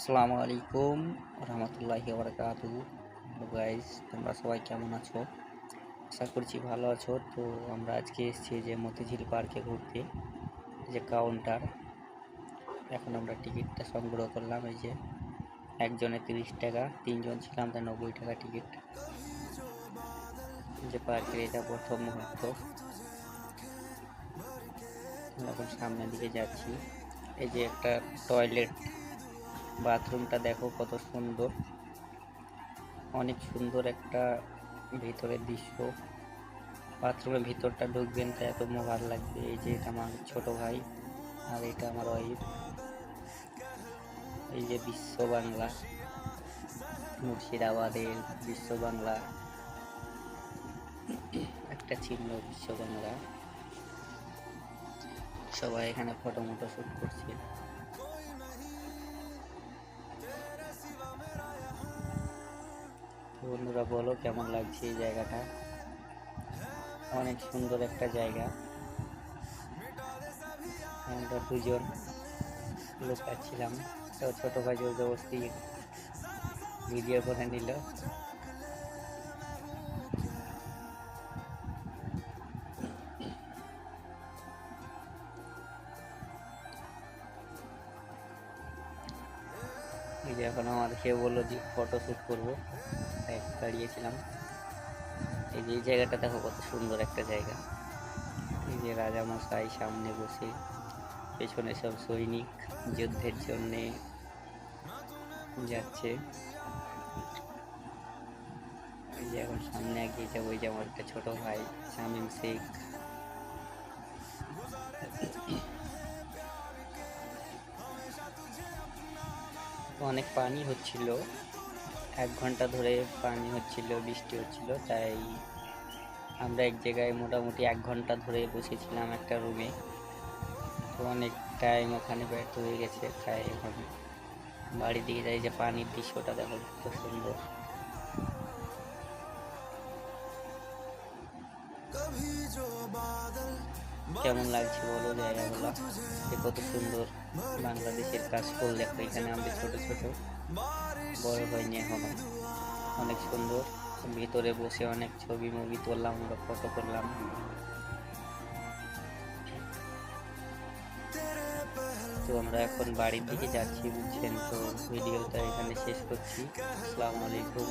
আসসালামু আলাইকুম রহমতুল্লাহি বারাকাতুহু। হ্যালো গাইস, তোমরা সবাই কেমন আছো? আশা করছি ভালো আছো। তো আমরা আজকে এসেছি যে মতিঝিল পার্কে ঘুরতে, যে কাউন্টার। এখন আমরা টিকিটটা সংগ্রহ করলাম। এই যে একজনে 30 টাকা, 3জন ছিলাম তাই 90 টাকা টিকিট। যে পার্কের এটা প্রথম মুহূর্ত। এখন সামনের দিকে যাচ্ছি। এই যে একটা টয়লেট, বাথরুমটা দেখো কত সুন্দর, অনেক সুন্দর একটা ভিতরের দৃশ্য। বাথরুমের ভিতরটা ঢুকবেন তো এত ভালো লাগবে। এই যে এটা আমার ছোট ভাই, আর এটা আমার ওয়াইফ। এই যে বিশ্ব বাংলা, মুর্শিদাবাদের বিশ্ব বাংলা একটা চিহ্ন, বিশ্ব বাংলা। সবাই এখানে ফটো মটো শুট করছে। বন্ধুরা বলো কেমন লাগছে এই জায়গাটা? অনেক সুন্দর একটা জায়গা। আমরা দুজন লোক পাচ্ছিলাম, তো ছোট ভাই জোর জবরদস্তি ভিডিও করে নিল। এই যে এখন আমাদেরকে বললো যে ফটো শ্যুট করবো, তাই দাঁড়িয়েছিলাম। এই যে এই জায়গাটা দেখো কত সুন্দর একটা জায়গা। এই যে রাজামশাই সামনে বসে, পেছনে সব সৈনিক যুদ্ধের জন্যে যাচ্ছে। এই যে এখন সামনে এগিয়ে যাবো। ওই যে আমার একটা ছোট ভাই শামীম শেখ। অনেক পানি হচ্ছিল, 1 ঘন্টা ধরে পানি হচ্ছিল, বৃষ্টি হচ্ছিল। তাই আমরা এক জায়গায় মোটামুটি 1 ঘন্টা ধরে বসেছিলাম একটা রুমে। তো অনেক টাইম ওখানে ব্যর্থ হয়ে গেছে, তাই এখন বাড়ির দিকে যাই। যে পানির দৃশ্যটা দেখো কত সুন্দর। কেমন লাগছে বলো জায়গাগুলো? যে কত সুন্দর বাংলাদেশের কাশফুল দেখো এখানে। আমাদের ছোট ছোট বড় হয়নি এখনো, অনেক সুন্দর। ভিতরে বসে অনেক ছবি মুভি তুললাম, আমরা ফটো করলাম। তো আমরা এখন বাড়ির দিকে যাচ্ছি, বুঝছেন। তো ভিডিওটা এখানে শেষ করছি। আসসালামু আলাইকুম।